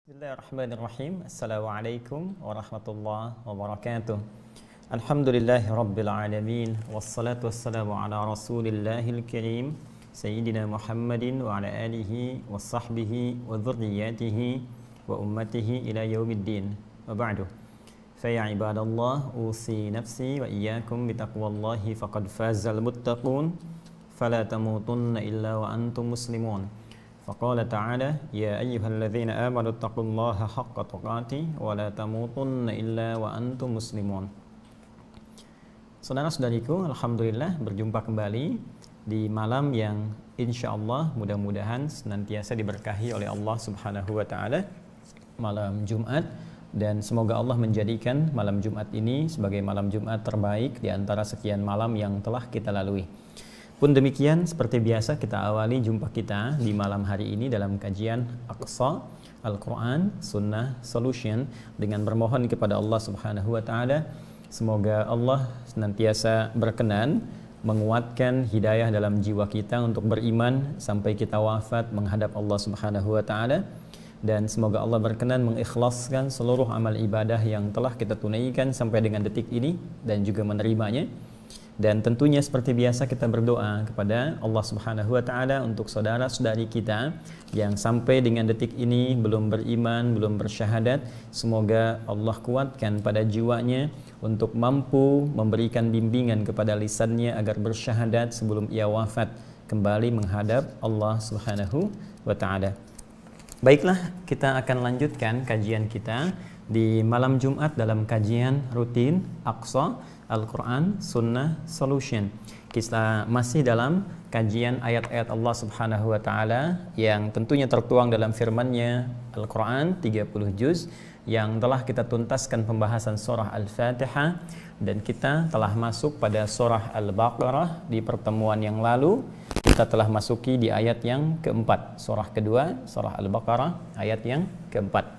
Bismillahirrahmanirrahim. Assalamualaikum warahmatullahi wabarakatuh. Alhamdulillahi rabbil alamin. Wassalatu wassalamu ala rasulillahil karim Sayyidina Muhammadin wa ala alihi wa sahbihi wa dhurriyyatihi wa ummatihi ila yaumiddin. Wa ba'du. Faya ibadallah, usi nafsi wa iyyakum bitaqwallahi faqad fazal muttaqun. Fala tamutunna illa wa antum muslimun. Faqala ta'ala, ya ayyuhalladzina amanu taqullaha haqqa tuqatih wa la tamutunna illa wa antum muslimun. Saudara-saudariku, alhamdulillah berjumpa kembali di malam yang insyaallah mudah-mudahan senantiasa diberkahi oleh Allah Subhanahu wa taala, malam Jumat, dan semoga Allah menjadikan malam Jumat ini sebagai malam Jumat terbaik di antara sekian malam yang telah kita lalui. Pun demikian, seperti biasa kita awali jumpa kita di malam hari ini dalam kajian Aqsa Al-Quran Sunnah Solution dengan bermohon kepada Allah Subhanahu wa taala semoga Allah senantiasa berkenan menguatkan hidayah dalam jiwa kita untuk beriman sampai kita wafat menghadap Allah Subhanahu wa taala, dan semoga Allah berkenan mengikhlaskan seluruh amal ibadah yang telah kita tunaikan sampai dengan detik ini dan juga menerimanya. Dan tentunya seperti biasa kita berdoa kepada Allah Subhanahu wa taala untuk saudara-saudari kita yang sampai dengan detik ini belum beriman, belum bersyahadat. Semoga Allah kuatkan pada jiwanya untuk mampu memberikan bimbingan kepada lisannya agar bersyahadat sebelum ia wafat kembali menghadap Allah Subhanahu wa taala. Baiklah, kita akan lanjutkan kajian kita di malam Jumat dalam kajian rutin Aqsa Al-Quran Sunnah Solution. Kita masih dalam kajian ayat-ayat Allah Subhanahu wa taala yang tentunya tertuang dalam firman-Nya Al-Quran 30 juz yang telah kita tuntaskan pembahasan surah Al-Fatihah, dan kita telah masuk pada surah Al-Baqarah di pertemuan yang lalu. Kita telah masuki di ayat yang keempat, surah kedua, surah Al-Baqarah ayat yang keempat.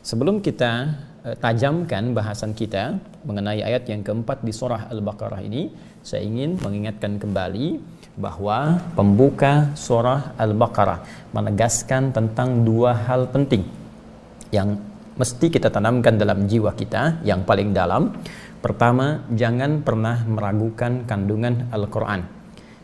Sebelum kita tajamkan bahasan kita mengenai ayat yang keempat di surah Al-Baqarah ini, saya ingin mengingatkan kembali bahwa pembuka surah Al-Baqarah menegaskan tentang dua hal penting yang mesti kita tanamkan dalam jiwa kita yang paling dalam. Pertama, jangan pernah meragukan kandungan Al-Quran.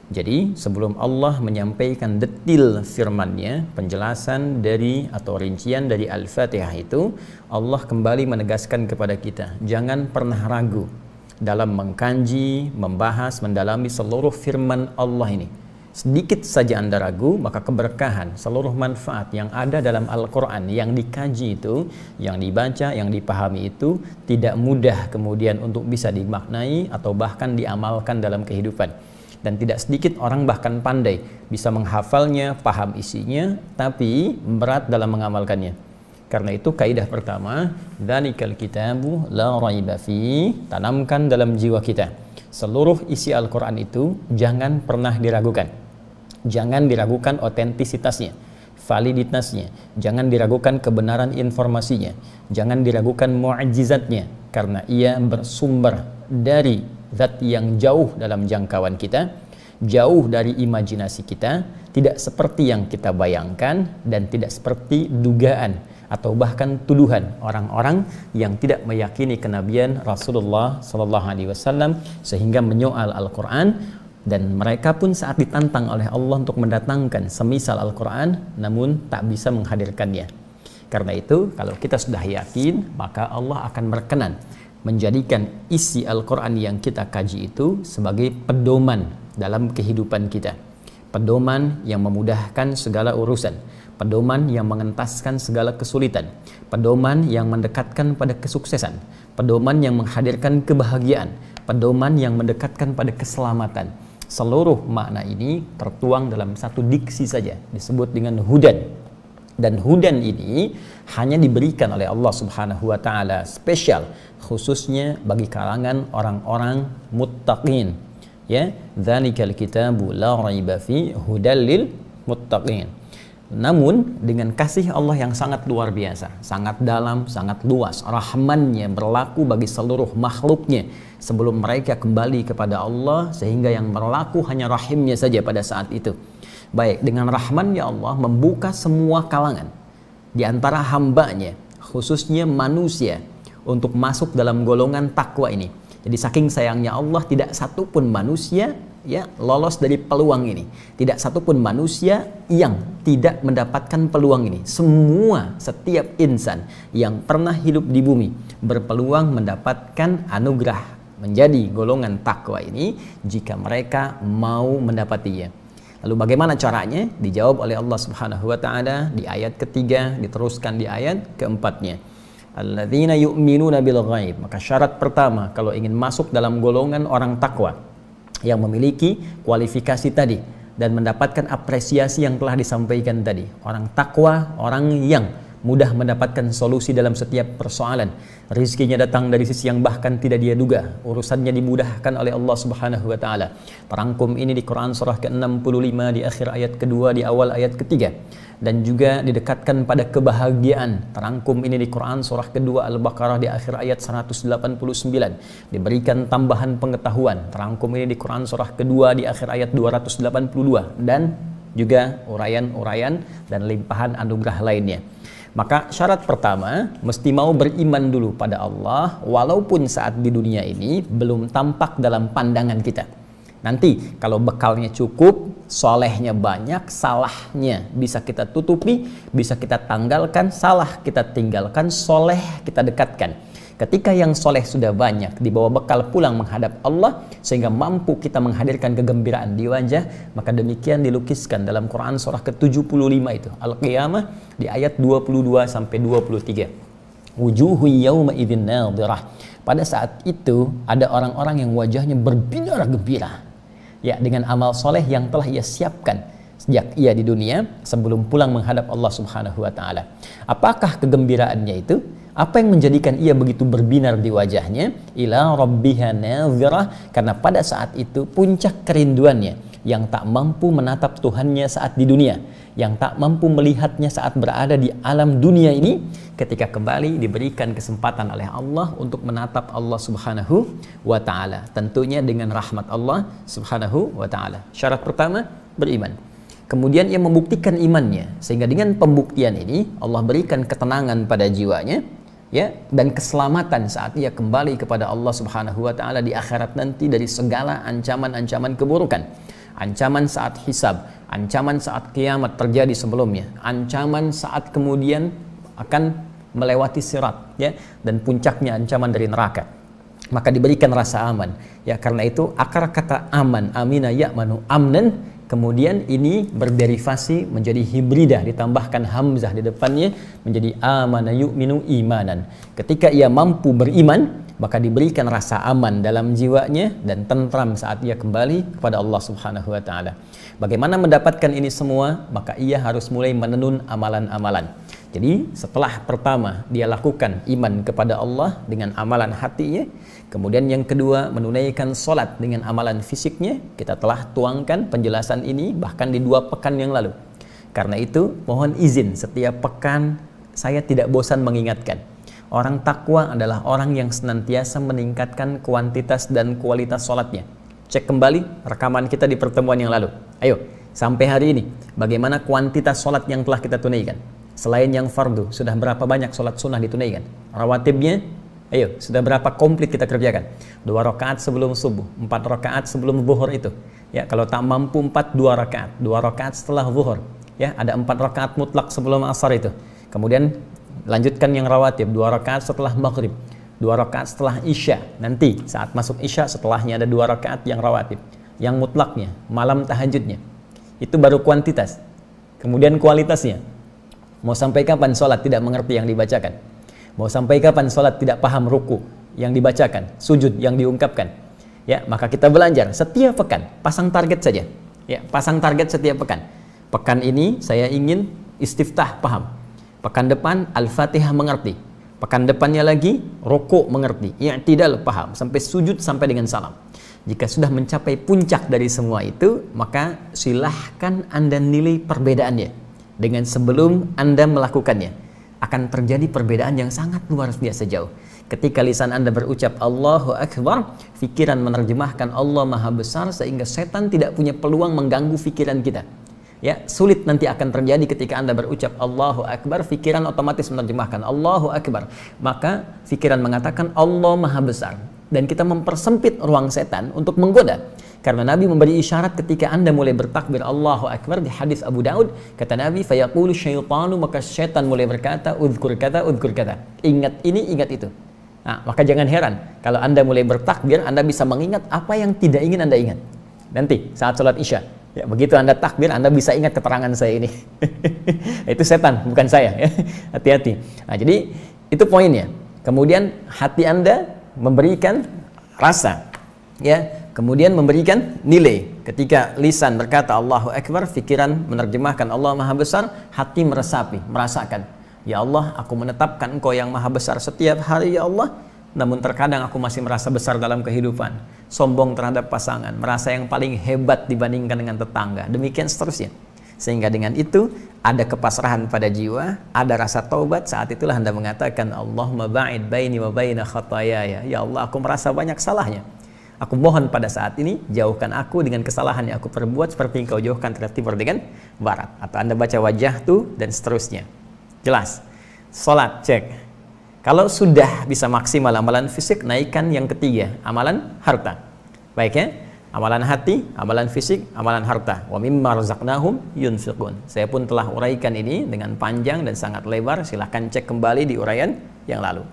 Jadi sebelum Allah menyampaikan detil firman-Nya, penjelasan dari atau rincian dari Al-Fatihah itu, Allah kembali menegaskan kepada kita, jangan pernah ragu dalam mengkaji, membahas, mendalami seluruh firman Allah ini. Sedikit saja Anda ragu, maka keberkahan, seluruh manfaat yang ada dalam Al-Quran yang dikaji itu, yang dibaca, yang dipahami itu tidak mudah kemudian untuk bisa dimaknai atau bahkan diamalkan dalam kehidupan. Dan tidak sedikit orang bahkan pandai bisa menghafalnya, paham isinya, tapi berat dalam mengamalkannya. Karena itu kaidah pertama, dzalikal kitabu la raiba fi, tanamkan dalam jiwa kita. Seluruh isi Al-Quran itu jangan pernah diragukan. Jangan diragukan otentisitasnya, validitasnya, jangan diragukan kebenaran informasinya, jangan diragukan mu'jizatnya, karena ia bersumber dari zat yang jauh dalam jangkauan kita, jauh dari imajinasi kita, tidak seperti yang kita bayangkan, dan tidak seperti dugaan atau bahkan tuduhan orang-orang yang tidak meyakini kenabian Rasulullah SAW sehingga menyoal Al-Quran, dan mereka pun saat ditantang oleh Allah untuk mendatangkan semisal Al-Quran namun tak bisa menghadirkannya. Karena itu kalau kita sudah yakin, maka Allah akan berkenan menjadikan isi Al-Quran yang kita kaji itu sebagai pedoman dalam kehidupan kita, pedoman yang memudahkan segala urusan, pedoman yang mengentaskan segala kesulitan, pedoman yang mendekatkan pada kesuksesan, pedoman yang menghadirkan kebahagiaan, pedoman yang mendekatkan pada keselamatan. Seluruh makna ini tertuang dalam satu diksi saja, disebut dengan hudan. Dan hudan ini hanya diberikan oleh Allah Subhanahu wa taala spesial khususnya bagi kalangan orang-orang muttaqin. Ya, dzalikal kitabu la raiba fi hudal lil muttaqin. Namun dengan kasih Allah yang sangat luar biasa, sangat dalam, sangat luas, rahmannya berlaku bagi seluruh makhluknya sebelum mereka kembali kepada Allah, sehingga yang berlaku hanya rahimnya saja pada saat itu. Baik, dengan rahmannya Allah membuka semua kalangan. di antara hambanya, khususnya manusia, untuk masuk dalam golongan takwa ini. Jadi saking sayangnya Allah, tidak satupun manusia ya lolos dari peluang ini. Tidak satupun manusia yang tidak mendapatkan peluang ini. Semua, setiap insan yang pernah hidup di bumi berpeluang mendapatkan anugerah menjadi golongan takwa ini jika mereka mau mendapatinya. Lalu bagaimana caranya? Dijawab oleh Allah Subhanahu wa taala di ayat ketiga, diteruskan di ayat keempatnya. Alladzina yu'minuna bil ghaib. Maka syarat pertama kalau ingin masuk dalam golongan orang takwa yang memiliki kualifikasi tadi dan mendapatkan apresiasi yang telah disampaikan tadi. Orang takwa, orang yang mudah mendapatkan solusi dalam setiap persoalan. Rizkinya datang dari sisi yang bahkan tidak dia duga. Urusannya dimudahkan oleh Allah Subhanahu wa taala. Terangkum ini di Quran surah ke-65 di akhir ayat kedua, di awal ayat ketiga. Dan juga didekatkan pada kebahagiaan. Terangkum ini di Quran surah kedua Al-Baqarah di akhir ayat 189. Diberikan tambahan pengetahuan. Terangkum ini di Quran surah kedua di akhir ayat 282. Dan juga uraian-uraian dan limpahan anugerah lainnya. Maka syarat pertama, mesti mau beriman dulu pada Allah, walaupun saat di dunia ini belum tampak dalam pandangan kita. Nanti kalau bekalnya cukup, solehnya banyak, salahnya bisa kita tutupi, bisa kita tanggalkan, salah kita tinggalkan, soleh kita dekatkan. Ketika yang soleh sudah banyak, dibawa bekal pulang menghadap Allah, sehingga mampu kita menghadirkan kegembiraan di wajah, maka demikian dilukiskan dalam Quran surah ke-75 itu, Al-Qiyamah, di ayat 22-23. Wujuhu yawma idzin nadhirah. Pada saat itu, ada orang-orang yang wajahnya berbinar gembira, ya, dengan amal soleh yang telah ia siapkan sejak ia di dunia sebelum pulang menghadap Allah Subhanahu wa taala. Apakah kegembiraannya itu? Apa yang menjadikan ia begitu berbinar di wajahnya? Ila rabbiha nadhirah, karena pada saat itu puncak kerinduannya yang tak mampu menatap Tuhannya saat di dunia, yang tak mampu melihatnya saat berada di alam dunia ini, ketika kembali diberikan kesempatan oleh Allah untuk menatap Allah Subhanahu wa taala, tentunya dengan rahmat Allah Subhanahu wa taala. Syarat pertama, beriman. Kemudian ia membuktikan imannya, sehingga dengan pembuktian ini Allah berikan ketenangan pada jiwanya, ya, dan keselamatan saat ia kembali kepada Allah Subhanahu wa taala di akhirat nanti dari segala ancaman-ancaman keburukan. Ancaman saat hisab, ancaman saat kiamat terjadi sebelumnya, ancaman saat kemudian akan melewati sirat, ya, dan puncaknya ancaman dari neraka. Maka diberikan rasa aman, ya, karena itu akar kata aman, amina ya'manu amnan, kemudian ini berderivasi menjadi hibridah, ditambahkan hamzah di depannya menjadi amana yu'minu imanan. Ketika ia mampu beriman, maka diberikan rasa aman dalam jiwanya dan tentram saat ia kembali kepada Allah Subhanahu wa taala. Bagaimana mendapatkan ini semua? Maka ia harus mulai menenun amalan-amalan. Jadi setelah pertama dia lakukan iman kepada Allah dengan amalan hatinya, kemudian yang kedua menunaikan sholat dengan amalan fisiknya. Kita telah tuangkan penjelasan ini bahkan di 2 pekan yang lalu. Karena itu mohon izin, setiap pekan saya tidak bosan mengingatkan, orang takwa adalah orang yang senantiasa meningkatkan kuantitas dan kualitas sholatnya. Cek kembali rekaman kita di pertemuan yang lalu. Ayo, sampai hari ini bagaimana kuantitas sholat yang telah kita tunaikan? Selain yang fardu, sudah berapa banyak sholat sunnah ditunaikan? Rawatibnya, ayo, sudah berapa komplit kita kerjakan? 2 rakaat sebelum subuh, 4 rakaat sebelum zuhur itu. Ya, kalau tak mampu 4, 2 rakaat, 2 rakaat setelah zuhur. Ya, ada 4 rakaat mutlak sebelum asar itu. Kemudian lanjutkan yang rawatib, 2 rakaat setelah maghrib, 2 rakaat setelah isya. Nanti saat masuk isya setelahnya ada 2 rakaat yang rawatib. Yang mutlaknya, malam tahajudnya. Itu baru kuantitas. Kemudian kualitasnya. Mau sampai kapan sholat tidak mengerti yang dibacakan? Mau sampai kapan sholat tidak paham ruku yang dibacakan, sujud yang diungkapkan? Ya, maka kita belajar setiap pekan, pasang target saja. Ya, pasang target setiap pekan. Pekan ini saya ingin istiftah paham. Pekan depan Al-Fatihah mengerti. Pekan depannya lagi ruku mengerti. I'tidal paham sampai sujud sampai dengan salam. Jika sudah mencapai puncak dari semua itu, maka silahkan Anda nilai perbedaannya. Dengan sebelum Anda melakukannya, akan terjadi perbedaan yang sangat luar biasa jauh. Ketika lisan Anda berucap Allahu Akbar, pikiran menerjemahkan Allah Maha Besar sehingga setan tidak punya peluang mengganggu pikiran kita. Ya, sulit nanti akan terjadi ketika Anda berucap Allahu Akbar, pikiran otomatis menerjemahkan Allahu Akbar. Maka pikiran mengatakan Allah Maha Besar. Dan kita mempersempit ruang setan untuk menggoda. Karena Nabi memberi isyarat ketika Anda mulai bertakbir Allahu Akbar di hadis Abu Daud, kata Nabi, fayaqulu syaitanu, maka syaitan mulai berkata, udhkur kata, udhkur kata. Ingat ini, ingat itu. Nah, maka jangan heran kalau Anda mulai bertakbir, Anda bisa mengingat apa yang tidak ingin Anda ingat. Nanti saat sholat Isya, ya, begitu Anda takbir, Anda bisa ingat keterangan saya ini. Itu setan, bukan saya. Ya. Hati-hati. Nah, jadi itu poinnya. Kemudian hati Anda memberikan rasa, ya. Kemudian memberikan nilai. Ketika lisan berkata Allahu Akbar, pikiran menerjemahkan Allah Maha Besar, hati meresapi, merasakan. Ya Allah, aku menetapkan Engkau yang Maha Besar setiap hari ya Allah. Namun terkadang aku masih merasa besar dalam kehidupan. Sombong terhadap pasangan, merasa yang paling hebat dibandingkan dengan tetangga. Demikian seterusnya. Sehingga dengan itu ada kepasrahan pada jiwa, ada rasa taubat. Saat itulah Anda mengatakan Allahumma ba'id baini wa baina khatayaya. Ya Allah, aku merasa banyak salahnya. Aku mohon pada saat ini, jauhkan aku dengan kesalahan yang aku perbuat seperti Engkau jauhkan terhadap timur dengan barat. Atau Anda baca wajah tuh dan seterusnya. Jelas. Salat, cek. Kalau sudah bisa maksimal amalan fisik, naikkan yang ketiga, amalan harta. Baik ya? Amalan hati, amalan fisik, amalan harta. Wa mimma razaqnahum yunfiqun. Saya pun telah uraikan ini dengan panjang dan sangat lebar. Silahkan cek kembali di uraian yang lalu.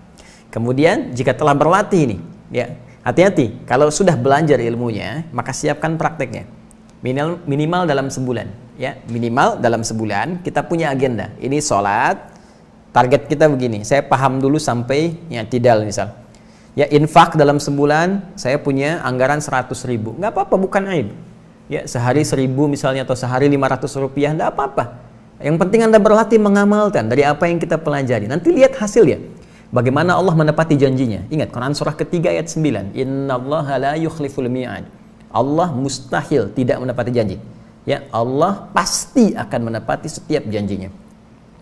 Kemudian jika telah berlatih ini, ya, hati-hati, kalau sudah belajar ilmunya, maka siapkan prakteknya. Minimal dalam sebulan, ya. Minimal dalam sebulan kita punya agenda. Ini sholat, target kita begini. Saya paham dulu sampai ya tidal misal. Ya, infak dalam sebulan saya punya anggaran 100.000. Nggak apa-apa, bukan aib. Ya, sehari 1.000 misalnya atau sehari 500 rupiah, nggak apa-apa. Yang penting Anda berlatih mengamalkan dari apa yang kita pelajari. Nanti lihat hasilnya. Bagaimana Allah menepati janjinya. Ingat Quran surah ketiga ayat 9. Innallaha la yukhliful mi'ad. Allah mustahil tidak menepati janji. Ya, Allah pasti akan menepati setiap janjinya.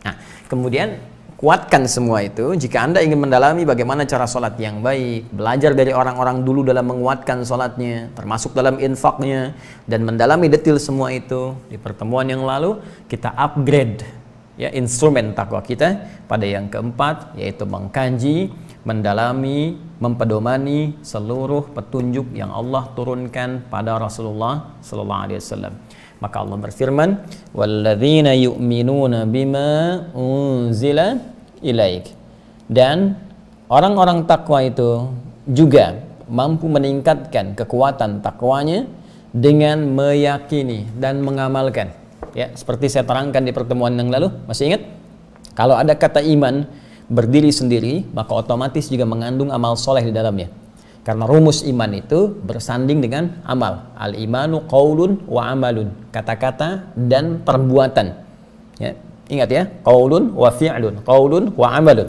Nah, kemudian kuatkan semua itu. Jika Anda ingin mendalami bagaimana cara sholat yang baik, belajar dari orang-orang dulu dalam menguatkan sholatnya, termasuk dalam infaknya, dan mendalami detail semua itu, di pertemuan yang lalu kita upgrade ya instrumen takwa kita pada yang keempat, yaitu mengkaji, mendalami, mempedomani seluruh petunjuk yang Allah turunkan pada Rasulullah sallallahu alaihi wasallam. Maka Allah berfirman, "Walladzina yu'minuna bima unzila ilaik." Dan orang-orang takwa itu juga mampu meningkatkan kekuatan takwanya dengan meyakini dan mengamalkan. Ya, seperti saya terangkan di pertemuan yang lalu, masih ingat? Kalau ada kata iman berdiri sendiri, maka otomatis juga mengandung amal soleh di dalamnya. Karena rumus iman itu bersanding dengan amal. Al-imanu qaulun wa amalun. Kata-kata dan perbuatan. Ya, ingat ya, qaulun wa fi'lun, qaulun wa amalun.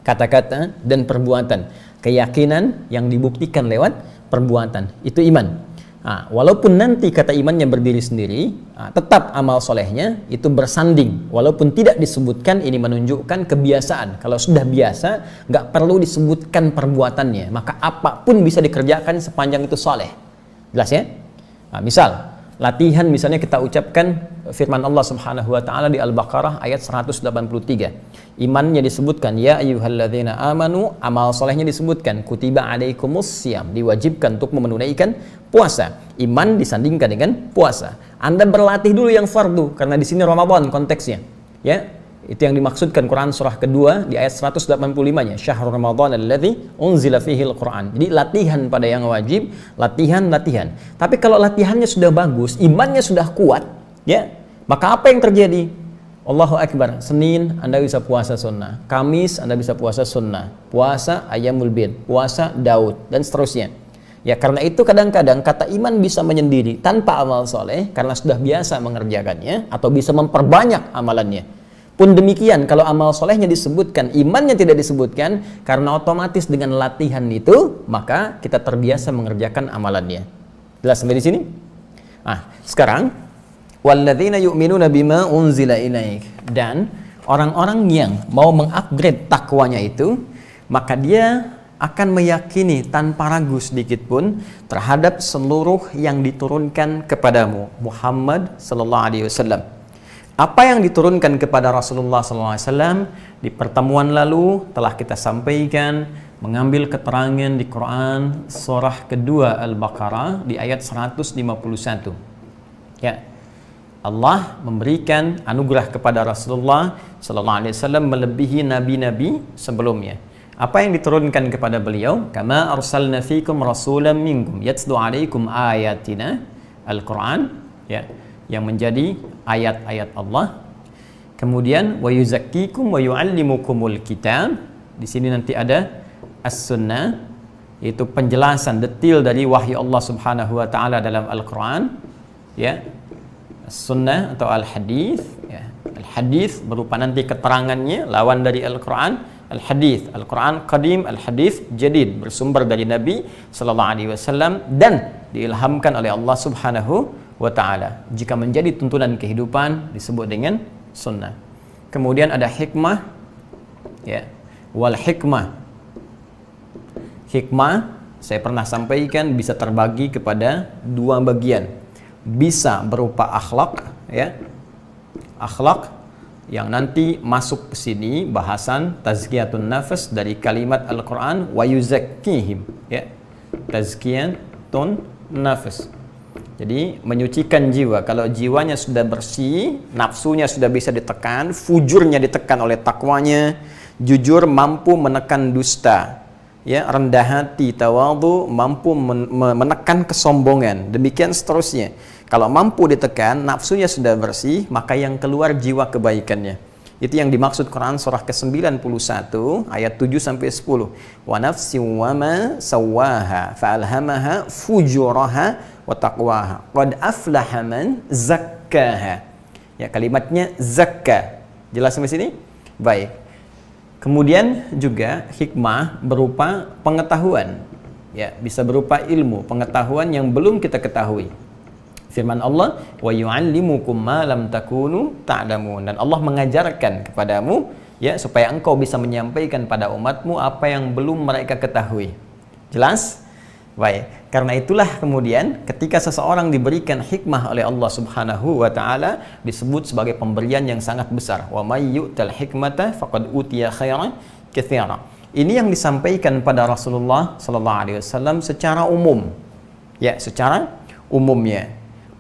Kata-kata dan perbuatan. Keyakinan yang dibuktikan lewat perbuatan. Itu iman. Nah, walaupun nanti kata imannya berdiri sendiri, tetap amal solehnya itu bersanding. Walaupun tidak disebutkan, ini menunjukkan kebiasaan. Kalau sudah biasa, nggak perlu disebutkan perbuatannya. Maka apapun bisa dikerjakan sepanjang itu soleh. Jelas ya? Nah, misal, latihan misalnya kita ucapkan firman Allah Subhanahu wa taala di Al-Baqarah ayat 183. Imannya disebutkan ya ayyuhalladzina amanu, amal solehnya disebutkan kutiba alaikumus syiyam, diwajibkan untuk menunaikan puasa. Iman disandingkan dengan puasa. Anda berlatih dulu yang fardu karena di sini Ramadan konteksnya. Ya, itu yang dimaksudkan Quran surah kedua di ayat 185-nya, syahrul Ramadan alladzi unzila fihil Quran. Jadi latihan pada yang wajib, latihan. Tapi kalau latihannya sudah bagus, imannya sudah kuat, ya, maka apa yang terjadi? Allahu Akbar, Senin Anda bisa puasa sunnah, Kamis Anda bisa puasa sunnah, puasa Ayyamul Bid, puasa Daud, dan seterusnya. Ya, karena itu kadang-kadang kata iman bisa menyendiri tanpa amal soleh karena sudah biasa mengerjakannya atau bisa memperbanyak amalannya. Pun demikian kalau amal solehnya disebutkan, imannya tidak disebutkan, karena otomatis dengan latihan itu maka kita terbiasa mengerjakan amalannya. Jelas sampai di sini? Sekarang walladzina yu'minuna bima unzila ilaik, dan orang-orang yang mau mengupgrade takwanya itu, maka dia akan meyakini tanpa ragu sedikit pun terhadap seluruh yang diturunkan kepadamu Muhammad sallallahu alaihi wasallam. Apa yang diturunkan kepada Rasulullah sallallahu alaihi wasallam di pertemuan lalu telah kita sampaikan, mengambil keterangan di Quran surah kedua Al-Baqarah di ayat 151. Ya. Allah memberikan anugerah kepada Rasulullah sallallahu alaihi wasallam melebihi nabi-nabi sebelumnya. Apa yang diturunkan kepada beliau? Kama arsalna fikum rasulan minkum yatlu alaikum ayatina, Al-Quran, ya, yang menjadi ayat-ayat Allah. Kemudian wa yuzakkikum wa yuallimukumul kitab. Di sini nanti ada as-sunnah, yaitu penjelasan detail dari wahyu Allah Subhanahu wa taala dalam Al-Quran, ya. As-sunnah atau al-hadis, ya. Al-hadis berupa nanti keterangannya lawan dari Al-Quran. Al-hadis, Al-Quran qadim, al-hadis jadid, bersumber dari Nabi sallallahu alaihi wasallam dan diilhamkan oleh Allah Subhanahu wa taala. Jika menjadi tuntunan kehidupan disebut dengan sunnah. Kemudian ada hikmah, ya. Wal hikmah. Hikmah saya pernah sampaikan bisa terbagi kepada dua bagian. Bisa berupa akhlak, ya. Akhlak yang nanti masuk ke sini bahasan tazkiyatun nafas dari kalimat Al-Quran wa yuzakkihim, ya. Tazkiyatun nafas, jadi menyucikan jiwa. Kalau jiwanya sudah bersih, nafsunya sudah bisa ditekan, fujurnya ditekan oleh takwanya, jujur, mampu menekan dusta, ya, rendah hati, tawadhu, mampu menekan kesombongan, demikian seterusnya. Kalau mampu ditekan, nafsunya sudah bersih, maka yang keluar jiwa kebaikannya. Itu yang dimaksud Quran surah ke-91 ayat 7 sampai 10. Wa nafsin wa ma sawwaha fa'alhamaha fujuraha wa taqwaha. Qad aflaha man zakkaha. Ya, kalimatnya zakka. Jelas sampai sini? Baik. Kemudian juga hikmah berupa pengetahuan. Ya, bisa berupa ilmu, pengetahuan yang belum kita ketahui. Firman Allah, wa yu'allimukum ma lam takunu ta'lamun, dan Allah mengajarkan kepadamu, ya, supaya engkau bisa menyampaikan pada umatmu apa yang belum mereka ketahui. Jelas? Baik. Karena itulah kemudian ketika seseorang diberikan hikmah oleh Allah Subhanahu wa taala disebut sebagai pemberian yang sangat besar. Wa may yu'tal hikmata faqad utiya khairan katsira. Ini yang disampaikan pada Rasulullah sallallahu alaihi wasallam secara umum. Ya, secara umumnya.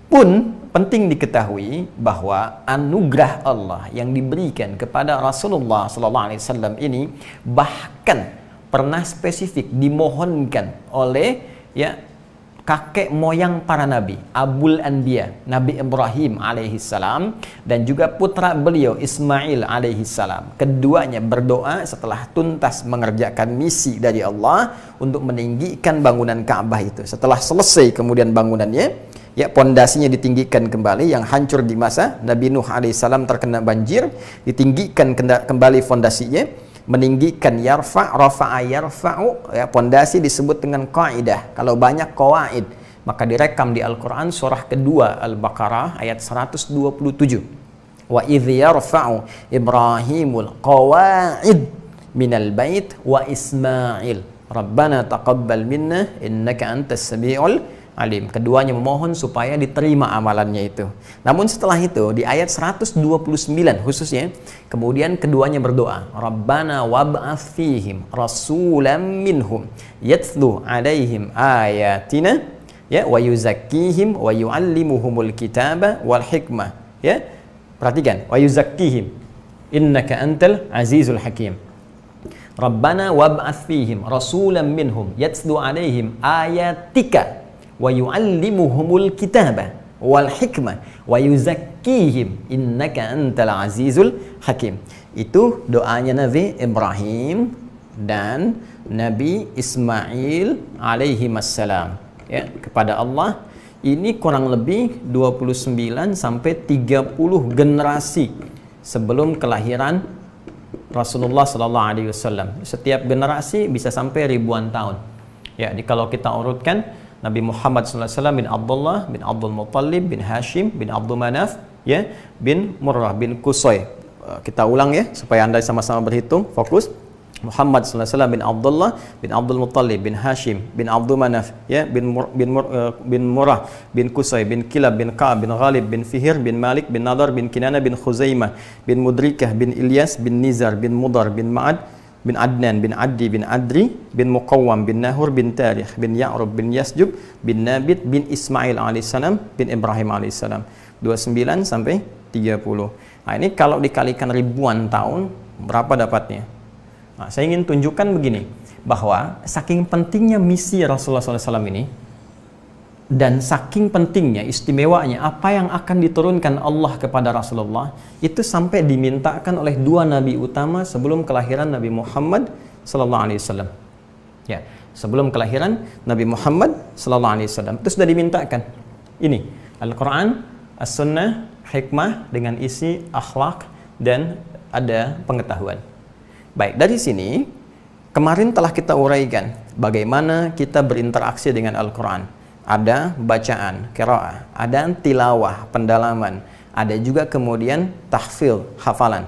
Pun penting diketahui bahwa anugerah Allah yang diberikan kepada Rasulullah SAW ini bahkan pernah spesifik dimohonkan oleh, ya, kakek moyang para nabi, Abul Anbiya, Nabi Ibrahim alaihissalam, dan juga putra beliau Ismail alaihissalam. Keduanya berdoa setelah tuntas mengerjakan misi dari Allah untuk meninggikan bangunan Ka'bah itu. Setelah selesai kemudian bangunannya, ya, pondasinya ditinggikan kembali, yang hancur di masa Nabi Nuh alaihissalam terkena banjir, ditinggikan kembali fondasinya, meninggikan rafa'a yarfa'u, ya, pondasi disebut dengan qaidah. Kalau banyak qawaid, maka direkam di Al-Quran surah kedua Al-Baqarah ayat 127. Wa idh yarfa'u Ibrahimul qawaid minal bait wa Ismail Rabbana taqabbal minna innaka antas sami'ul alim. Keduanya memohon supaya diterima amalannya itu. Namun setelah itu di ayat 129 khususnya, kemudian keduanya berdoa, Rabbana wab'ats fihim rasulam minhum yatlu alaihim ayatina, ya, wa yuzakkihim wa yuallimuhumul kitaba wal hikmah. Ya, perhatikan, wa yuzakkihim innaka antal azizul hakim. Rabbana wab'ats fihim rasulam minhum yatlu alaihim ayatika wa yu'allimuhumul kitaba wal hikmah wa yuzakkihim innaka antal azizul hakim. Itu doanya Nabi Ibrahim dan Nabi Ismail alaihi wassalam, ya, kepada Allah. Ini kurang lebih 29 sampai 30 generasi sebelum kelahiran Rasulullah sallallahu alaihi wasallam. Setiap generasi bisa sampai ribuan tahun. Ya, kalau kita urutkan, Nabi Muhammad SAW bin Abdullah bin Abdul Muttalib bin Hashim bin Abdul Manaf, ya, bin Murrah bin Qusay. Kita ulang, ya, supaya Anda sama-sama berhitung, fokus. Muhammad sallallahu alaihi wasallam bin Abdullah bin Abdul Muttalib bin Hashim bin Abdul Manaf ya bin Murrah bin Qusay bin Kilab bin Ka'ab bin Ghalib bin Fihir bin Malik bin Nadar bin Kinana bin Khuzaimah bin Mudrikah bin Ilyas bin Nizar bin Mudar bin Ma'ad bin Adnan bin Addi bin Adri bin Muqawwam bin Nahur bin Tarikh bin Ya'rub bin Yasjub bin Nabit bin Ismail alaihissalam bin Ibrahim alaihissalam. 29 sampai 30. Nah, ini kalau dikalikan ribuan tahun berapa dapatnya? Nah, saya ingin tunjukkan begini, bahwa saking pentingnya misi Rasulullah SAW ini, dan saking pentingnya, istimewanya apa yang akan diturunkan Allah kepada Rasulullah, itu sampai dimintakan oleh dua nabi utama sebelum kelahiran Nabi Muhammad SAW. Ya, sebelum kelahiran Nabi Muhammad SAW itu sudah dimintakan. Ini Al-Quran, As-Sunnah, hikmah dengan isi akhlak dan ada pengetahuan. Baik, dari sini kemarin telah kita uraikan bagaimana kita berinteraksi dengan Al-Quran. Ada bacaan, qiraah, ada tilawah, pendalaman, ada juga kemudian tahfidz, hafalan.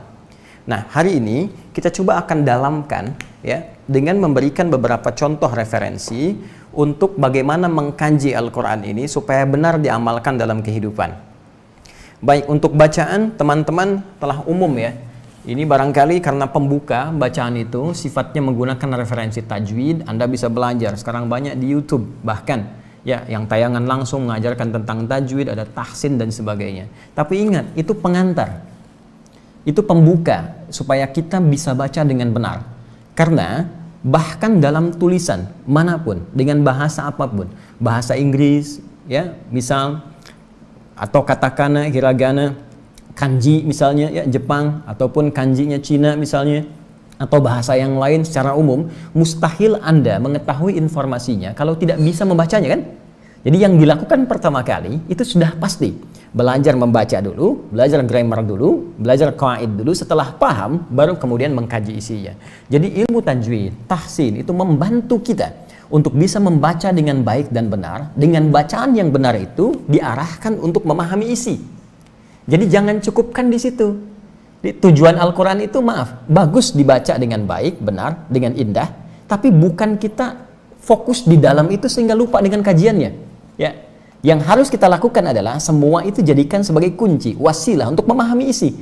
Nah, hari ini kita coba akan dalamkan ya dengan memberikan beberapa contoh referensi untuk bagaimana mengkaji Al-Quran ini supaya benar diamalkan dalam kehidupan. Baik, untuk bacaan teman-teman telah umum ya. Ini barangkali karena pembuka bacaan itu sifatnya menggunakan referensi tajwid, Anda bisa belajar. Sekarang banyak di YouTube bahkan ya yang tayangan langsung mengajarkan tentang tajwid, ada tahsin dan sebagainya. Tapi ingat, itu pengantar. Itu pembuka supaya kita bisa baca dengan benar. Karena bahkan dalam tulisan manapun dengan bahasa apapun, bahasa Inggris ya, misal atau katakana, hiragana, kanji misalnya ya Jepang ataupun kanjinya Cina misalnya atau bahasa yang lain secara umum, mustahil Anda mengetahui informasinya kalau tidak bisa membacanya kan? Jadi yang dilakukan pertama kali itu sudah pasti belajar membaca dulu, belajar grammar dulu, belajar qaid dulu, setelah paham baru kemudian mengkaji isinya. Jadi ilmu tajwid, tahsin itu membantu kita untuk bisa membaca dengan baik dan benar. Dengan bacaan yang benar itu diarahkan untuk memahami isi. Jadi jangan cukupkan di situ. Tujuan Al-Quran itu bagus dibaca dengan baik, benar, dengan indah, tapi bukan kita fokus di dalam itu sehingga lupa dengan kajiannya. Ya, yang harus kita lakukan adalah semua itu jadikan sebagai kunci, wasilah untuk memahami isi.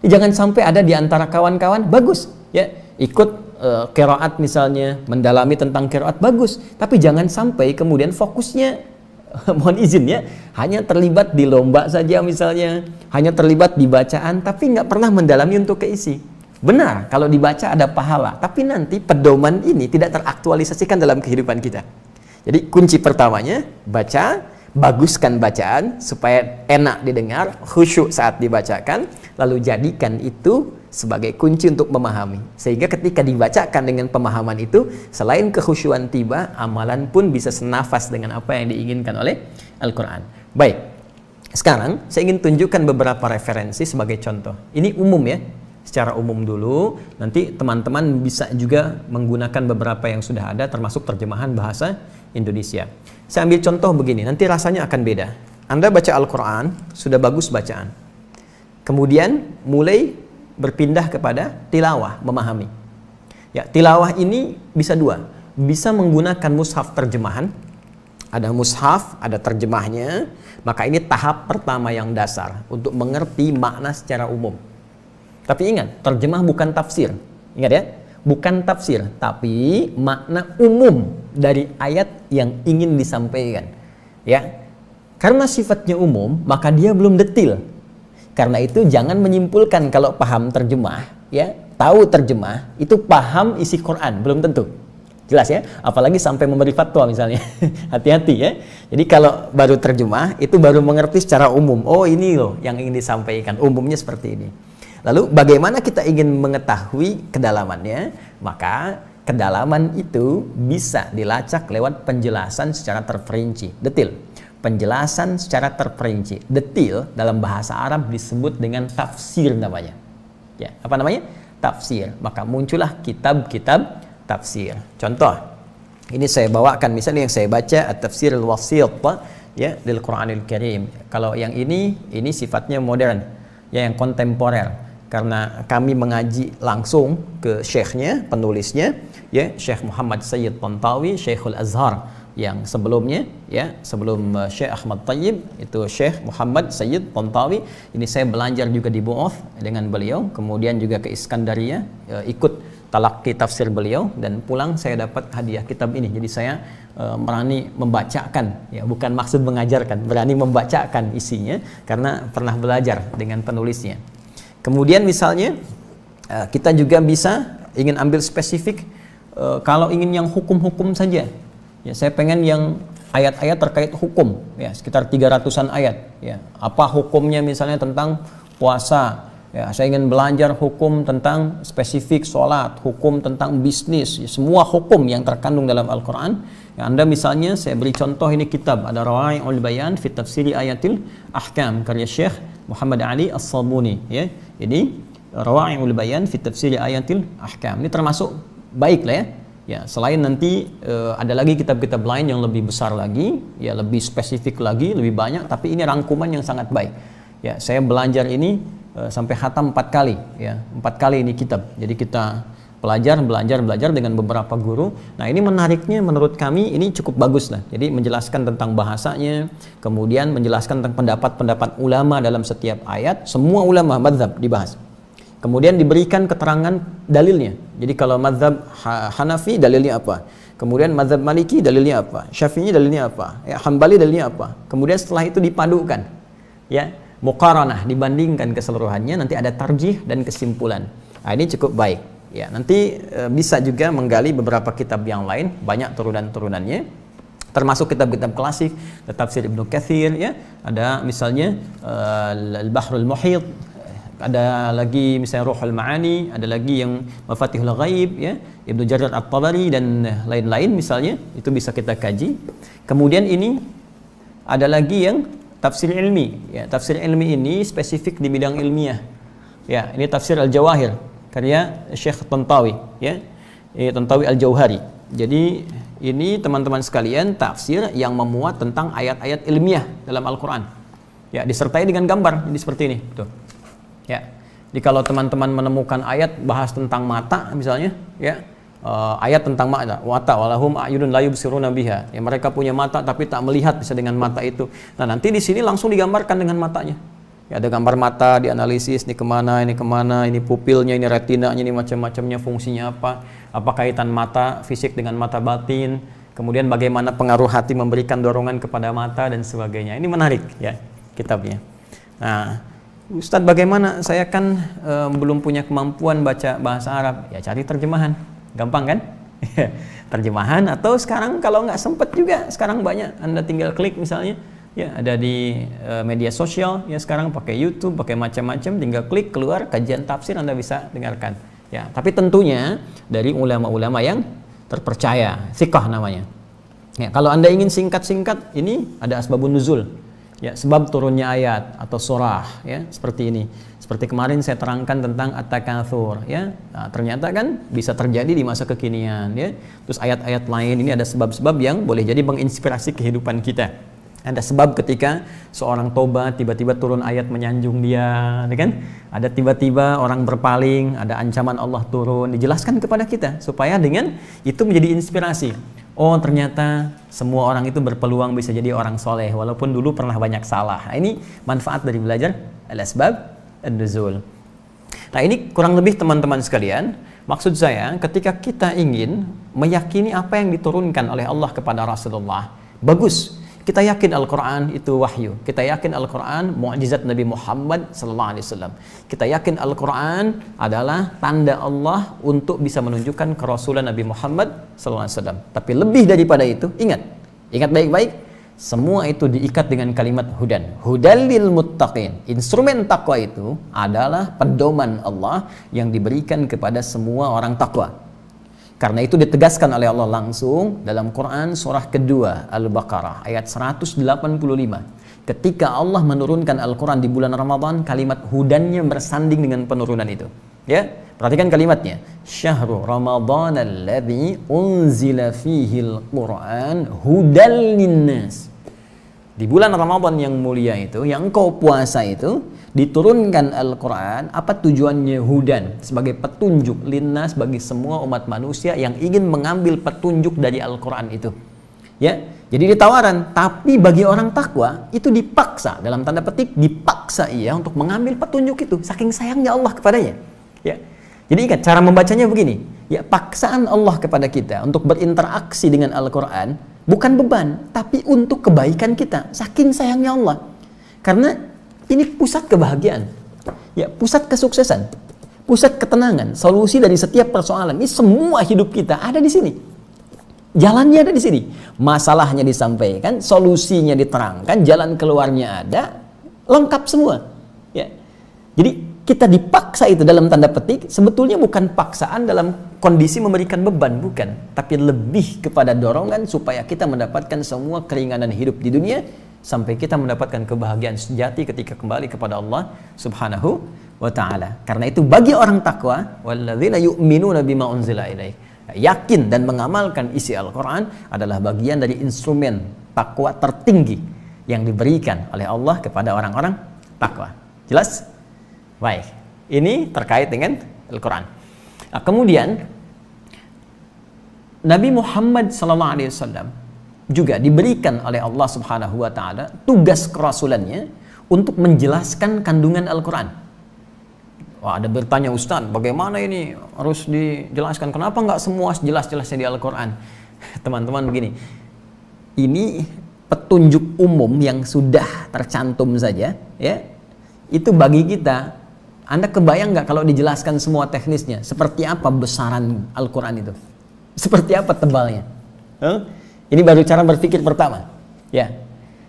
Jangan sampai ada di antara kawan-kawan bagus, ya, ikut qiraat misalnya, mendalami tentang qiraat bagus, tapi jangan sampai kemudian fokusnya mohon izin ya, hanya terlibat di lomba saja misalnya, hanya terlibat di bacaan, tapi nggak pernah mendalami untuk keisi. Benar, kalau dibaca ada pahala, tapi nanti pedoman ini tidak teraktualisasikan dalam kehidupan kita. Jadi kunci pertamanya, baca, baguskan bacaan, supaya enak didengar, khusyuk saat dibacakan, lalu jadikan itu sebagai kunci untuk memahami. Sehingga ketika dibacakan dengan pemahaman itu, selain kekhusyuan tiba, amalan pun bisa senafas dengan apa yang diinginkan oleh Al-Quran. Baik, sekarang saya ingin tunjukkan beberapa referensi sebagai contoh. Ini umum ya, secara umum dulu. Nanti teman-teman bisa juga menggunakan beberapa yang sudah ada, termasuk terjemahan bahasa Indonesia. Saya ambil contoh begini, nanti rasanya akan beda. Anda baca Al-Quran, sudah bagus bacaan. Kemudian mulai berpindah kepada tilawah, memahami. Ya, tilawah ini bisa dua. Bisa menggunakan mushaf terjemahan. Ada mushaf, ada terjemahnya. Maka ini tahap pertama yang dasar untuk mengerti makna secara umum. Tapi ingat, terjemah bukan tafsir. Ingat ya, bukan tafsir, tapi makna umum dari ayat yang ingin disampaikan. Ya, karena sifatnya umum, maka dia belum detil. Karena itu jangan menyimpulkan kalau paham terjemah, ya, tahu terjemah, itu paham isi Quran, belum tentu. Jelas ya? Apalagi sampai memberi fatwa misalnya. Hati-hati ya. Jadi kalau baru terjemah, itu baru mengerti secara umum. Oh ini loh yang ingin disampaikan, umumnya seperti ini. Lalu bagaimana kita ingin mengetahui kedalamannya? Maka kedalaman itu bisa dilacak lewat penjelasan secara terperinci, detil. Penjelasan secara terperinci, detil dalam bahasa Arab disebut dengan tafsir namanya. Ya, apa namanya? Tafsir. Maka muncullah kitab-kitab tafsir. Contoh, ini saya bawakan misalnya yang saya baca At-Tafsir Al-Wasit ya del Quranil Karim. Kalau yang ini sifatnya modern, ya yang kontemporer. karena kami mengaji langsung ke syekhnya, penulisnya, ya, Syekh Muhammad Sayyid Tantawi, Syekhul Azhar, yang sebelumnya, ya, sebelum Syekh Ahmad Tayyib itu Syekh Muhammad Sayyid Tantawi. Ini saya belajar juga di Bu'ath dengan beliau, kemudian juga ke Iskandaria, ikut talaqi tafsir beliau, dan pulang saya dapat hadiah kitab ini. Jadi saya berani membacakan, ya, bukan maksud mengajarkan, berani membacakan isinya karena pernah belajar dengan penulisnya. Kemudian misalnya kita juga bisa ingin ambil spesifik, kalau ingin yang hukum-hukum saja, ya, saya pengen yang ayat-ayat terkait hukum, ya, sekitar 300-an ayat, ya, apa hukumnya misalnya tentang puasa. Ya, saya ingin belajar hukum tentang spesifik sholat, hukum tentang bisnis, ya, semua hukum yang terkandung dalam Al-Quran. Ya, Anda misalnya, saya beri contoh, ini kitab, ada Rawa'i'ul Bayan fi Tafsiri Ayatil Ahkam, karya Syekh Muhammad Ali As-Sabuni. Ya. Ini Rawa'i'ul Bayan fi Tafsiri Ayatil Ahkam. Ini termasuk baik lah, ya. Ya, selain nanti ada lagi kitab-kitab lain yang lebih besar lagi, ya, lebih spesifik lagi, lebih banyak, tapi ini rangkuman yang sangat baik. Ya, saya belajar ini sampai khatam 4 kali, ya, 4 kali ini kitab. Jadi kita belajar dengan beberapa guru. Nah, ini menariknya menurut kami ini cukup bagus lah. Jadi menjelaskan tentang bahasanya, kemudian menjelaskan tentang pendapat-pendapat ulama dalam setiap ayat, semua ulama madzhab dibahas. Kemudian diberikan keterangan dalilnya. Jadi kalau madzhab Hanafi dalilnya apa? Kemudian madzhab Maliki dalilnya apa? Syafi'i dalilnya apa? Ya, Hambali dalilnya apa? Kemudian setelah itu dipadukan, ya, muqaranah, dibandingkan keseluruhannya, nanti ada tarjih dan kesimpulan. Nah, ini cukup baik. Ya, nanti bisa juga menggali beberapa kitab yang lain, banyak turunan-turunannya, termasuk kitab-kitab klasik, tafsir Ibnu Katsir, ya, ada misalnya Al-Bahrul Muhit, ada lagi misalnya Ruhul Ma'ani, ada lagi yang Mafatihul Ghaib, ya, Ibnu Jarir At-Tabari dan lain-lain misalnya, itu bisa kita kaji. Kemudian ini ada lagi yang tafsir ilmi, ya, tafsir ilmi ini spesifik di bidang ilmiah. Ya, ini tafsir Al-Jawahir karya Syekh Tantawi, ya, Tantawi Al-Jauhari. Jadi ini teman-teman sekalian tafsir yang memuat tentang ayat-ayat ilmiah dalam Al-Qur'an. Ya, disertai dengan gambar, ini seperti ini, tuh. Ya. Jadi kalau teman-teman menemukan ayat bahas tentang mata misalnya, ya, ayat tentang mata, walahum a'yunun la yubsiruna biha. Ya, mereka punya mata tapi tak melihat bisa dengan mata itu. Nah, nanti di sini langsung digambarkan dengan matanya. Ya, ada gambar mata, dianalisis, ini kemana, ini pupilnya, ini retinanya, ini macam-macamnya, fungsinya apa kaitan mata fisik dengan mata batin, kemudian bagaimana pengaruh hati memberikan dorongan kepada mata dan sebagainya. Ini menarik, ya, kitabnya. Nah, Ustadz, bagaimana? Saya kan belum punya kemampuan baca bahasa Arab. Ya, cari terjemahan. Gampang kan? Terjemahan, atau sekarang kalau nggak sempet juga, sekarang banyak. Anda tinggal klik misalnya, ya, ada di media sosial, ya, sekarang pakai YouTube, pakai macam-macam, tinggal klik, keluar kajian tafsir, Anda bisa dengarkan. Ya, tapi tentunya dari ulama-ulama yang terpercaya, thiqah namanya. Ya, kalau Anda ingin singkat-singkat, ini ada asbabun nuzul. Ya, sebab turunnya ayat atau surah, ya, seperti ini. Seperti kemarin saya terangkan tentang at-takatsur, ya. Nah, ternyata kan bisa terjadi di masa kekinian, ya. Terus ayat-ayat lain ini ada sebab-sebab yang boleh jadi menginspirasi kehidupan kita. Ada sebab ketika seorang tobat tiba-tiba turun ayat menyanjung dia, ya kan? Ada tiba-tiba orang berpaling, ada ancaman Allah turun, dijelaskan kepada kita supaya dengan itu menjadi inspirasi. Oh, ternyata semua orang itu berpeluang bisa jadi orang soleh walaupun dulu pernah banyak salah. Nah, ini manfaat dari belajar al-asbab an-nuzul. Nah, ini kurang lebih teman-teman sekalian, maksud saya ketika kita ingin meyakini apa yang diturunkan oleh Allah kepada Rasulullah, bagus. Kita yakin Al-Quran itu wahyu. Kita yakin Al-Quran mu'jizat Nabi Muhammad SAW. Kita yakin Al-Quran adalah tanda Allah untuk bisa menunjukkan kerasulan Nabi Muhammad SAW. Tapi lebih daripada itu, ingat baik-baik, semua itu diikat dengan kalimat hudan. Hudal lil muttaqin. Instrumen takwa itu adalah pedoman Allah yang diberikan kepada semua orang takwa. Karena itu ditegaskan oleh Allah langsung dalam Quran surah kedua Al-Baqarah ayat 185. Ketika Allah menurunkan Al-Quran di bulan Ramadan, kalimat hudannya bersanding dengan penurunan itu. Ya, perhatikan kalimatnya. Syahrul Ramadan alladzi unzila fihil Quran hudal linnas. Di bulan Ramadan yang mulia itu, yang engkau puasa itu, diturunkan Al-Quran, apa tujuannya? Hudan, sebagai petunjuk linnas bagi semua umat manusia yang ingin mengambil petunjuk dari Al-Quran itu. Ya, jadi ditawaran. Tapi bagi orang takwa itu dipaksa, dalam tanda petik dipaksa ia untuk mengambil petunjuk itu, saking sayangnya Allah kepadanya. Ya, jadi ingat cara membacanya begini. Ya, paksaan Allah kepada kita untuk berinteraksi dengan Al-Quran bukan beban, tapi untuk kebaikan kita, saking sayangnya Allah. Karena ini pusat kebahagiaan, ya, pusat kesuksesan, pusat ketenangan, solusi dari setiap persoalan. Ini semua hidup kita ada di sini. Jalannya ada di sini. Masalahnya disampaikan, solusinya diterangkan, jalan keluarnya ada, lengkap semua. Ya. Jadi kita dipaksa itu dalam tanda petik, sebetulnya bukan paksaan dalam kondisi memberikan beban, bukan. Tapi lebih kepada dorongan supaya kita mendapatkan semua keringanan hidup di dunia, sampai kita mendapatkan kebahagiaan sejati ketika kembali kepada Allah Subhanahu wa ta'ala. Karena itu bagi orang takwa, walladzina yu'minuna bima unzila ilaik, yakin dan mengamalkan isi Al-Quran adalah bagian dari instrumen takwa tertinggi yang diberikan oleh Allah kepada orang-orang takwa. Jelas? Baik, ini terkait dengan Al-Quran. Nah, kemudian Nabi Muhammad SAW juga diberikan oleh Allah Subhanahu wa ta'ala tugas kerasulannya untuk menjelaskan kandungan Al-Quran. Wah, ada bertanya, Ustaz, bagaimana ini harus dijelaskan? Kenapa nggak semua jelas-jelasnya di Al-Quran? Teman-teman, begini, ini petunjuk umum yang sudah tercantum saja, ya, itu bagi kita. Anda kebayang nggak kalau dijelaskan semua teknisnya? Seperti apa besaran Al-Quran itu? Seperti apa tebalnya? Ini baru cara berpikir pertama, ya.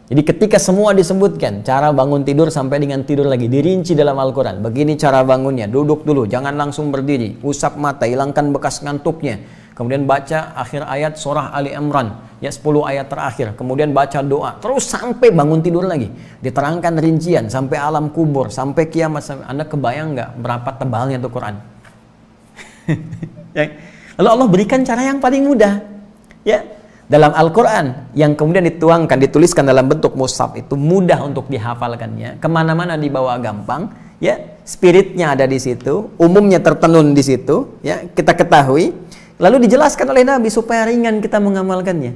Jadi ketika semua disebutkan, cara bangun tidur sampai dengan tidur lagi, dirinci dalam Al-Quran. Begini cara bangunnya, duduk dulu, jangan langsung berdiri, usap mata, hilangkan bekas ngantuknya. Kemudian baca akhir ayat surah Ali Imran, ya, 10 ayat terakhir. Kemudian baca doa, terus sampai bangun tidur lagi. Diterangkan rincian, sampai alam kubur, sampai kiamat. Anda kebayang nggak berapa tebalnya tuh Quran? Lalu Allah berikan cara yang paling mudah, ya. Dalam Al-Quran yang kemudian dituangkan, dituliskan dalam bentuk mushaf, itu mudah untuk dihafalkannya, kemana-mana dibawa gampang, ya, spiritnya ada di situ, umumnya tertenun di situ, ya, kita ketahui, lalu dijelaskan oleh Nabi supaya ringan kita mengamalkannya.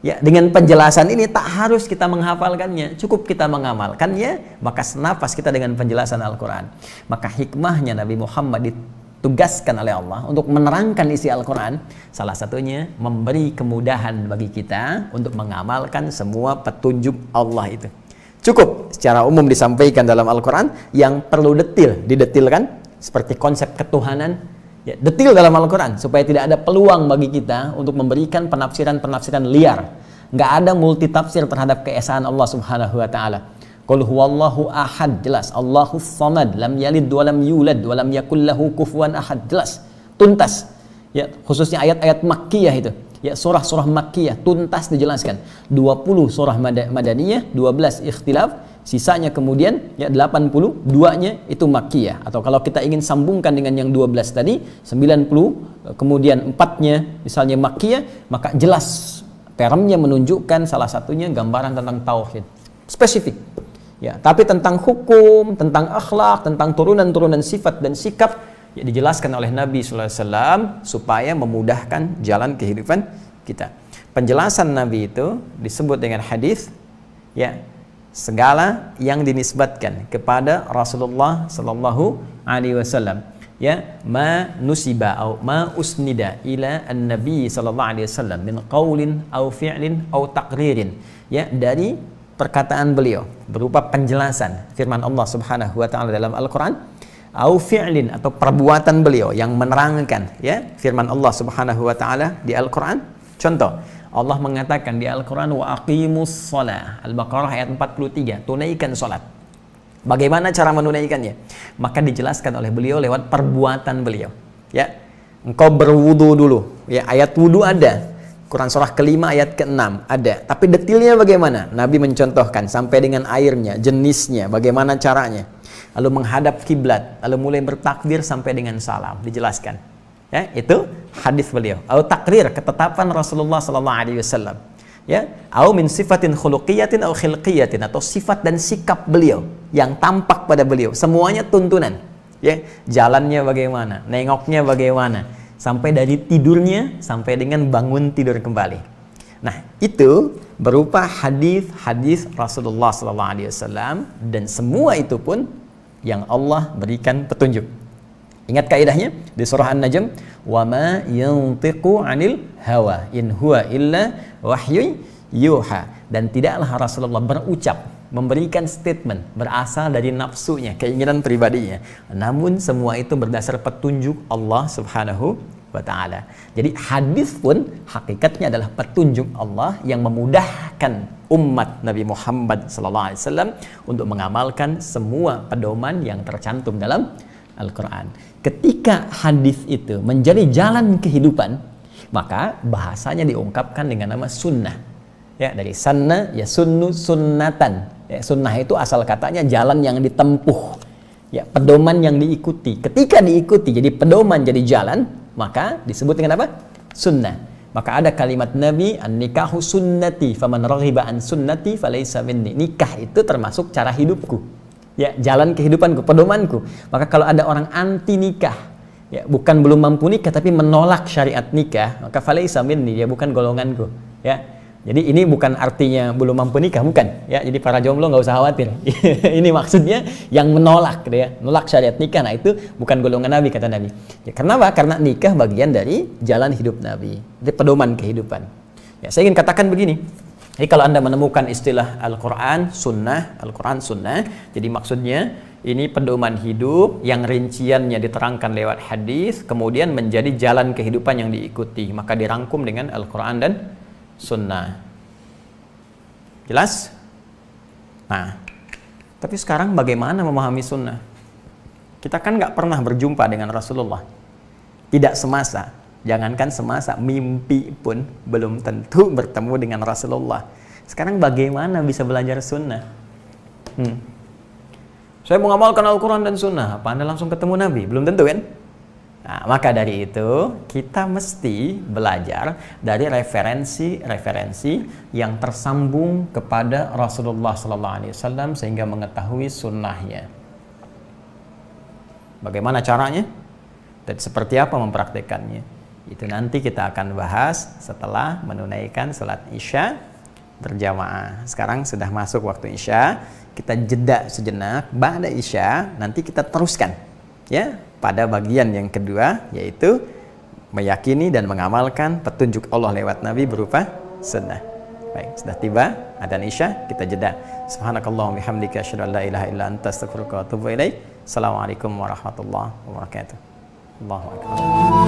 Ya, dengan penjelasan ini tak harus kita menghafalkannya, cukup kita mengamalkannya, maka senafas kita dengan penjelasan Al-Quran. Maka hikmahnya Nabi Muhammad ditugaskan oleh Allah untuk menerangkan isi Al-Quran, salah satunya memberi kemudahan bagi kita untuk mengamalkan semua petunjuk Allah itu. Cukup secara umum disampaikan dalam Al-Quran, yang perlu detil didetilkan, seperti konsep ketuhanan, ya, detil dalam Al-Quran, supaya tidak ada peluang bagi kita untuk memberikan penafsiran-penafsiran liar. Nggak ada multitafsir terhadap keesaan Allah Subhanahu wa ta'ala. Qul huwallahu ahad, jelas. Allahus samad, lam yalid wa lam yulad wa lam yakul lahu kufuwan ahad, jelas. Tuntas. Ya, khususnya ayat-ayat Makkiyah itu. Ya, surah-surah Makkiyah tuntas dijelaskan. 20 surah Madaniyah, 12 ikhtilaf, sisanya kemudian ya 82-nya itu Makkiyah. Atau kalau kita ingin sambungkan dengan yang 12 tadi, 90 kemudian 4-nya misalnya Makkiyah, maka jelas termnya menunjukkan salah satunya gambaran tentang tauhid. Spesifik. Ya, tapi tentang hukum, tentang akhlak, tentang turunan-turunan sifat dan sikap, ya, dijelaskan oleh Nabi SAW supaya memudahkan jalan kehidupan kita. Penjelasan Nabi itu disebut dengan hadis, ya, segala yang dinisbatkan kepada Rasulullah Sallallahu Alaihi Wasallam, ya, ma nusiba atau ma usnida ila an-nabi Sallallahu Alaihi Wasallam min qaulin au fi'lin au taqririn, ya, dari perkataan beliau berupa penjelasan firman Allah Subhanahu wa ta'ala dalam Al-Quran, au fi'lin atau perbuatan beliau yang menerangkan, ya, firman Allah Subhanahu wa ta'ala di Al-Quran. Contoh, Allah mengatakan di Al-Quran, wa aqimus shalah, Al-Baqarah ayat 43, tunaikan salat. Bagaimana cara menunaikannya? Maka dijelaskan oleh beliau lewat perbuatan beliau, ya. Engkau berwudu dulu, ya, ayat wudu ada, Quran surah ke-5 ayat ke-6 ada, tapi detailnya bagaimana? Nabi mencontohkan sampai dengan airnya, jenisnya, bagaimana caranya, lalu menghadap kiblat, lalu mulai bertakbir sampai dengan salam, dijelaskan. Ya, itu hadis beliau. Atau takrir, ketetapan Rasulullah Sallallahu Alaihi Wasallam. Ya, au min sifatin khuluqiyatin au khilqiyatin, atau sifat dan sikap beliau yang tampak pada beliau. Semuanya tuntunan. Ya, jalannya bagaimana, nengoknya bagaimana, sampai dari tidurnya sampai dengan bangun tidur kembali. Nah, itu berupa hadis-hadis Rasulullah SAW, dan semua itu pun yang Allah berikan petunjuk. Ingat kaidahnya di surah An-Najm, wa ma yantiqu 'anil hawa in huwa illa wahyu yuha, dan tidaklah Rasulullah berucap, memberikan statement berasal dari nafsunya, keinginan pribadinya, namun semua itu berdasar petunjuk Allah Subhanahu wa ta'ala. Jadi hadis pun hakikatnya adalah petunjuk Allah yang memudahkan umat Nabi Muhammad SAW untuk mengamalkan semua pedoman yang tercantum dalam Al-Quran. Ketika hadis itu menjadi jalan kehidupan, maka bahasanya diungkapkan dengan nama sunnah. Ya, dari sanna ya sunnu sunnatan. Ya, sunnah itu asal katanya jalan yang ditempuh. Ya, pedoman yang diikuti. Ketika diikuti jadi pedoman, jadi jalan, maka disebut dengan apa? Sunnah. Maka ada kalimat Nabi, an-nikahu sunnati faman raghiba an sunnati falaysa minni. Nikah itu termasuk cara hidupku. Ya, jalan kehidupanku, pedomanku. Maka kalau ada orang anti nikah, ya, bukan belum mampu nikah tapi menolak syariat nikah, maka falaysa minni, dia bukan golonganku. Ya. Jadi ini bukan artinya belum mampu nikah, bukan. Ya, jadi para jomblo nggak usah khawatir. Ini maksudnya yang menolak, ya, menolak syariat nikah. Nah, itu bukan golongan Nabi, kata Nabi. Ya, kenapa? Karena nikah bagian dari jalan hidup Nabi, dari pedoman kehidupan. Ya, saya ingin katakan begini. Jadi kalau Anda menemukan istilah Al-Quran Sunnah, Al-Quran Sunnah, jadi maksudnya ini pedoman hidup yang rinciannya diterangkan lewat hadis, kemudian menjadi jalan kehidupan yang diikuti, maka dirangkum dengan Al-Quran dan Sunnah. Jelas? Nah, tapi sekarang bagaimana memahami sunnah? Kita kan nggak pernah berjumpa dengan Rasulullah. Tidak semasa. Jangankan semasa, mimpi pun belum tentu bertemu dengan Rasulullah. Sekarang bagaimana bisa belajar sunnah? Saya mau ngamalkan Al-Quran dan sunnah. Apa Anda langsung ketemu Nabi? Belum tentu kan? Nah, maka dari itu kita mesti belajar dari referensi-referensi yang tersambung kepada Rasulullah SAW sehingga mengetahui sunnahnya. Bagaimana caranya? Dan seperti apa mempraktekannya? Itu nanti kita akan bahas setelah menunaikan salat Isya berjamaah. Sekarang sudah masuk waktu Isya, kita jeda sejenak. Ba'da Isya nanti kita teruskan, ya, pada bagian yang kedua, yaitu meyakini dan mengamalkan petunjuk Allah lewat Nabi berupa sunnah. Baik, sudah tiba adzan Isya, kita jeda. Subhanakallahumma bihamdika asyhadu an la ilaha illa anta astaghfiruka wa atubu ilaik. Assalamualaikum warahmatullahi wabarakatuh. Allahu akbar.